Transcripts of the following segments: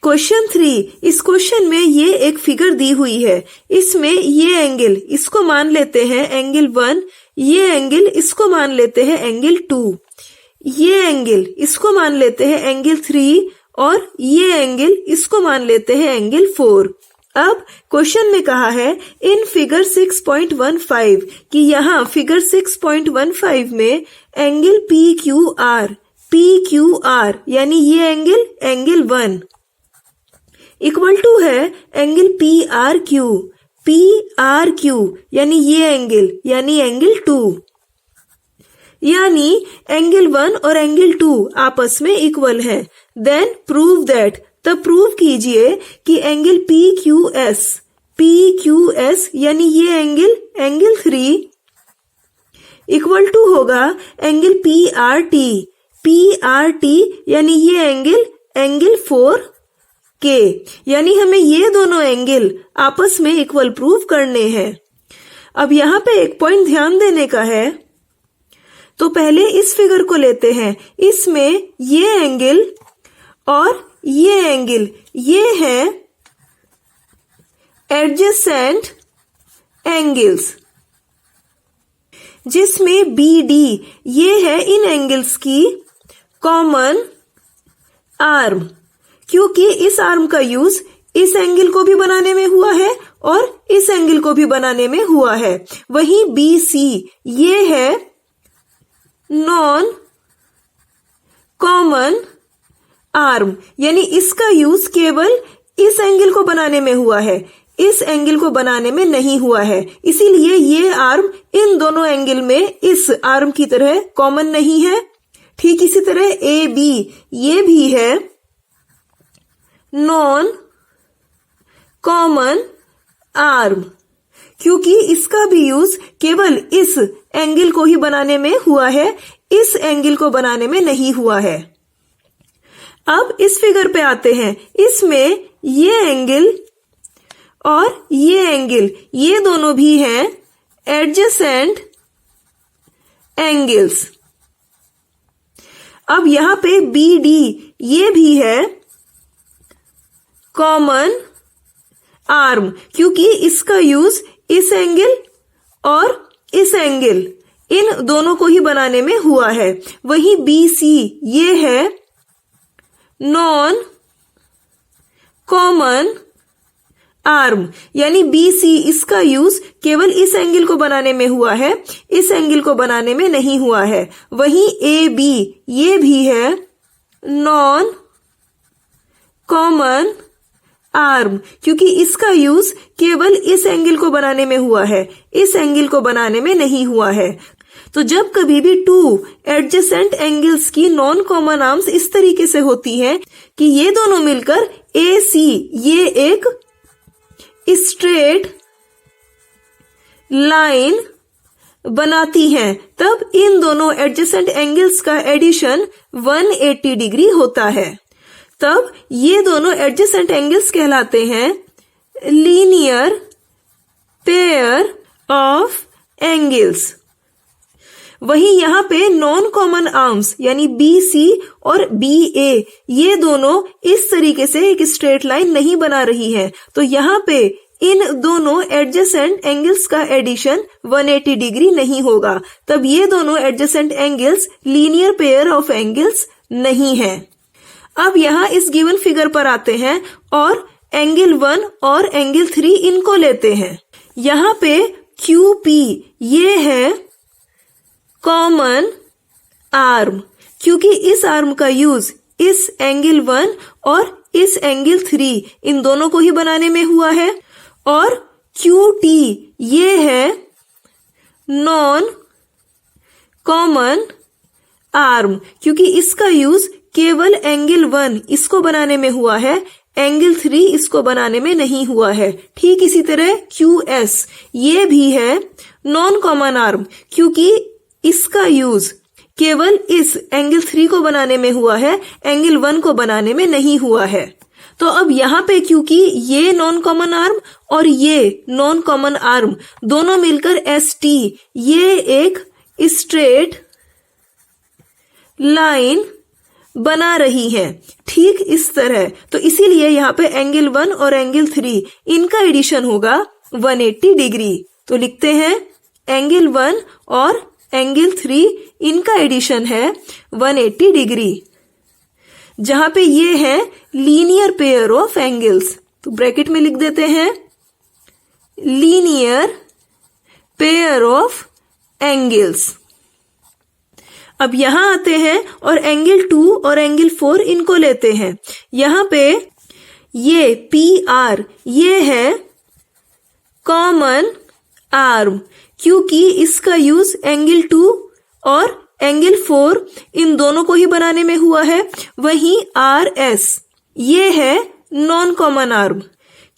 Question 3, इस question में ये एक फिगर दी हुई है। इसमें ये एंगल, इसको मान लेते हैं एंगल 1, ये एंगल इसको मान लेते हैं एंगल 2, ये एंगल इसको मान लेते हैं एंगल 3 और ये एंगल इसको मान लेते हैं एंगल 4। अब क्वेश्चन में कहा है इन फिगर 6.15 कि यहाँ फिगर 6.15 में एंगल PQR यानी ये एंगल 1 इक्वल टू है एंगल PRQ यानी ये एंगल 2, यानी एंगल 1 और एंगल 2 आपस में इक्वल है। देन प्रूव दैट, तब प्रूव कीजिए कि एंगल PQS यानी ये एंगल 3 इक्वल टू होगा एंगल PRT यानी ये एंगल 4K, यानी हमें ये दोनों एंगल आपस में इक्वल प्रूव करने हैं। अब यहाँ पे एक पॉइंट ध्यान देने का है, तो पहले इस फिगर को लेते हैं। इसमें ये एंगल और ये एंगल, ये है एडजेसेंट एंगल्स, जिसमें BD ये है इन एंगल्स की कॉमन आर्म, क्योंकि इस आर्म का यूज इस एंगल को भी बनाने में हुआ है और इस एंगल को भी बनाने में हुआ है। वहीं BC ये है नॉन कॉमन आर्म, यानी इसका यूज केवल इस एंगल को बनाने में हुआ है, इस एंगल को बनाने में नहीं हुआ है। इसीलिए ये आर्म इन दोनों एंगल में इस आर्म की तरह कॉमन नहीं है। ठीक इसी तरह AB ये भी है नॉन कॉमन आर्म, क्योंकि इसका भी यूज केवल इस एंगल को ही बनाने में हुआ है, इस एंगल को बनाने में नहीं हुआ है। अब इस फिगर पे आते हैं। इसमें ये एंगल और ये एंगल, ये दोनों भी हैं एडजेसेंट एंगल्स। अब यहां पे BD ये भी है कॉमन आर्म, क्योंकि इसका यूज इस एंगल और इस एंगल इन दोनों को ही बनाने में हुआ है। वहीं BC ये है नॉन कॉमन आर्म, यानी BC इसका यूज केवल इस एंगल को बनाने में हुआ है, इस एंगल को बनाने में नहीं हुआ है। वहीं AB ये भी है नॉन कॉमन आर्म, क्योंकि इसका यूज केवल इस एंगल को बनाने में हुआ है, इस एंगल को बनाने में नहीं हुआ है। तो जब कभी भी 2 एडजेसेंट एंगल्स की नॉन कॉमन आर्म्स इस तरीके से होती हैं कि ये दोनों मिलकर AC ये एक स्ट्रेट लाइन बनाती हैं, तब इन दोनों एडजेसेंट एंगल्स का एडिशन 180 डिग्री होता है। तब ये दोनों एडजेसेंट एंगल्स कहलाते हैं लीनियर पेयर ऑफ एंगल्स। वहीं यहाँ पे नॉन कॉमन आर्म्स यानी BC और BA ये दोनों इस तरीके से एक स्ट्रेट लाइन नहीं बना रही हैं, तो यहाँ पे इन दोनों एडजेसेंट एंगल्स का एडिशन 180 डिग्री नहीं होगा। तब ये दोनों adjacent angles linear pair of angles नहीं है। अब यहाँ इस गिवन फिगर पर आते हैं और एंगल 1 और एंगल 3 इनको लेते हैं। यहाँ पे QP ये है कॉमन आर्म, क्योंकि इस आर्म का यूज इस एंगल 1 और इस एंगल 3 इन दोनों को ही बनाने में हुआ है। और QT ये है नॉन कॉमन आर्म, क्योंकि इसका यूज केवल एंगल 1 इसको बनाने में हुआ है, एंगल 3 इसको बनाने में नहीं हुआ है। ठीक इसी तरह QS ये भी है नॉन कॉमन आर्म, क्योंकि इसका यूज केवल इस एंगल 3 को बनाने में हुआ है, एंगल 1 को बनाने में नहीं हुआ है। तो अब यहाँ पे क्योंकि ये नॉन कॉमन आर्म और ये नॉन कॉमन आर्म दोनों मिलकर ST ये एक स्ट्रेट लाइन बना रही हैं, ठीक इस तरह। तो इसीलिए यहाँ पे एंगल 1 और एंगल 3 इनका एडिशन होगा 180 डिग्री। तो लिखते हैं एंगल 1 और एंगल 3 इनका एडिशन है 180 डिग्री, जहां पे ये है लीनियर पेयर ऑफ एंगल्स। तो ब्रैकेट में लिख देते हैं लीनियर पेयर ऑफ एंगल्स। अब यहां आते हैं और एंगल 2 और एंगल 4 इनको लेते हैं। यहां पे ये PR ये है कॉमन आर्म, क्योंकि इसका यूज एंगल 2 और एंगल 4 इन दोनों को ही बनाने में हुआ है। वहीं RS ये है नॉन कॉमन आर्म,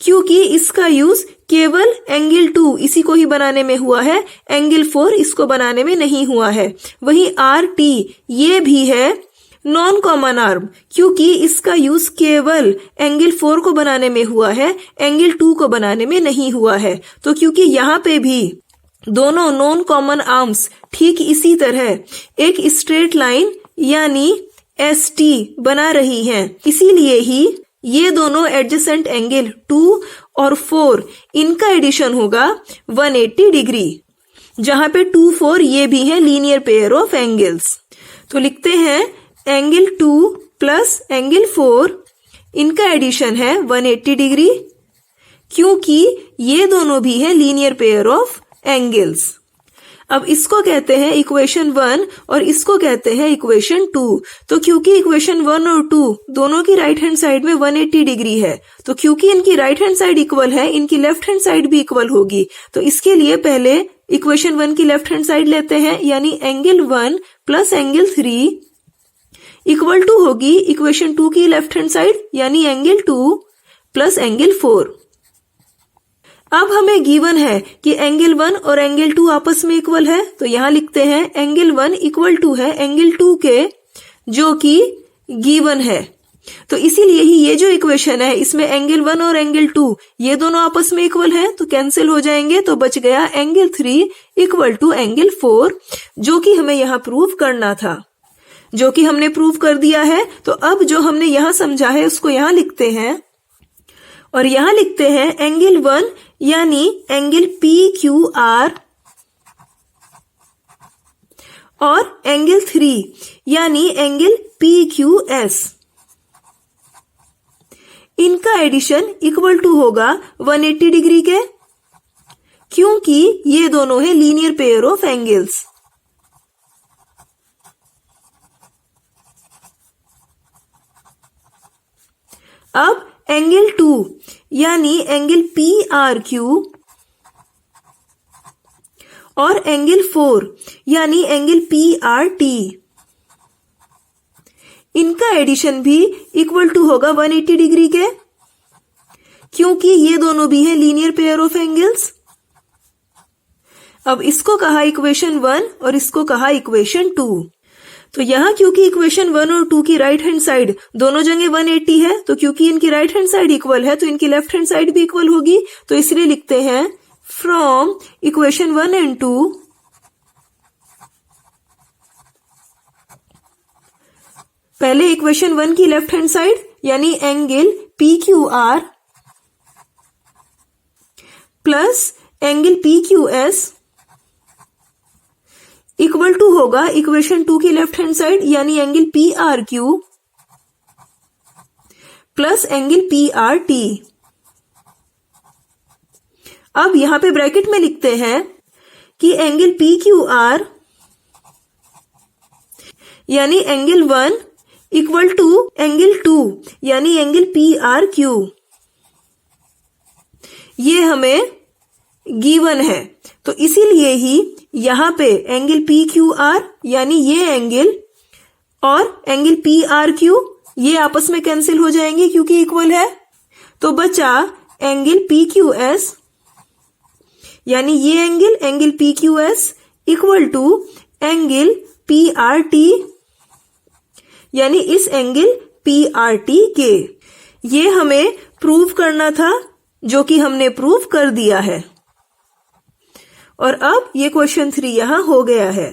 क्योंकि इसका यूज केवल एंगल 2 इसी को ही बनाने में हुआ है, एंगल 4 इसको बनाने में नहीं हुआ है। वहीं RT ये भी है नॉन कॉमन आर्म, क्योंकि इसका यूज केवल एंगल 4 को बनाने में हुआ है, एंगल 2 को बनाने में नहीं हुआ है। तो क्योंकि यहाँ पे भी दोनों नॉन कॉमन आर्म्स ठीक इसी तरह एक स्ट्रेट लाइन यानी ST बना रही हैं, इसीलिए ही ये दोनों एडजेसेंट एंगल 2 और 4 इनका एडिशन होगा 180 डिग्री, जहां पे 2, 4 ये भी है लीनियर पेयर ऑफ एंगल्स। तो लिखते हैं एंगल 2 प्लस एंगल 4 इनका एडिशन है 180 डिग्री, क्योंकि ये दोनों भी है लीनियर पेयर ऑफ एंगल्स। अब इसको कहते हैं इक्वेशन 1 और इसको कहते हैं इक्वेशन 2। तो क्योंकि इक्वेशन 1 और 2 दोनों की राइट हैंड साइड में 180 डिग्री है, तो क्योंकि इनकी राइट हैंड साइड इक्वल है, इनकी लेफ्ट हैंड साइड भी इक्वल होगी। तो इसके लिए पहले इक्वेशन 1 की लेफ्ट हैंड साइड लेते हैं, यानी angle 1 plus angle 3 equal to होगी इक्वेशन 2 की लेफ्ट हैंड साइड, यानी एंगल 2 प्लस एंगल 4। अब हमें गिवन है कि एंगल 1 और एंगल 2 आपस में इक्वल है, तो यहां लिखते हैं एंगल 1 इक्वल टू है एंगल 2 के, जो कि गिवन है। तो इसीलिए ही ये जो इक्वेशन है इसमें एंगल 1 और एंगल 2 ये दोनों आपस में इक्वल है, तो कैंसिल हो जाएंगे। तो बच गया एंगल 3 इक्वल टू एंगल 4, जो कि हमें यहां प्रूव करना था, जो कि हमने प्रूव कर दिया है। तो अब जो हमने यहां समझा है उसको यहां लिखते हैं, और यहां लिखते हैं एंगल 1 यानी एंगल PQR और एंगल 3 यानी एंगल PQS। इनका एडिशन इक्वल टू होगा 180 डिग्री के, क्योंकि ये दोनों है लीनियर पेयर ऑफ एंगल्स। अब एंगल 2 यानी एंगल PRQ और एंगल 4 यानी एंगल PRT, इनका एडिशन भी इक्वल टू होगा 180 डिग्री के, क्योंकि ये दोनों भी है लीनियर पेयर ऑफ एंगल्स। अब इसको कहा इक्वेशन 1 और इसको कहा इक्वेशन 2। तो यहां क्योंकि इक्वेशन 1 और 2 की राइट हैंड साइड दोनों जगह 180 है, तो क्योंकि इनकी राइट हैंड साइड इक्वल है तो इनकी लेफ्ट हैंड साइड भी इक्वल होगी। तो इसलिए लिखते हैं फ्रॉम इक्वेशन 1 एंड 2 पहले इक्वेशन 1 की लेफ्ट हैंड साइड यानी angle PQR plus angle PQS equal to होगा इक्वेशन 2 की लेफ्ट हैंड साइड यानी angle PRQ plus angle PRT। अब यहां पे ब्रैकेट में लिखते हैं कि एंगल PQR यानी एंगल 1 इक्वल टू एंगल 2 यानी एंगल PRQ, ये हमें गिवन है। तो इसीलिए ही यहां पे एंगल PQR यानी ये एंगल और एंगल PRQ ये आपस में कैंसिल हो जाएंगे क्योंकि इक्वल है। तो बचा एंगल PQS यानी ये angle angle PQS equal to angle PRT यानी इस एंगल PRT के। ये हमें प्रूव करना था, जो कि हमने प्रूव कर दिया है। और अब ये क्वेश्चन 3 यहां हो गया है।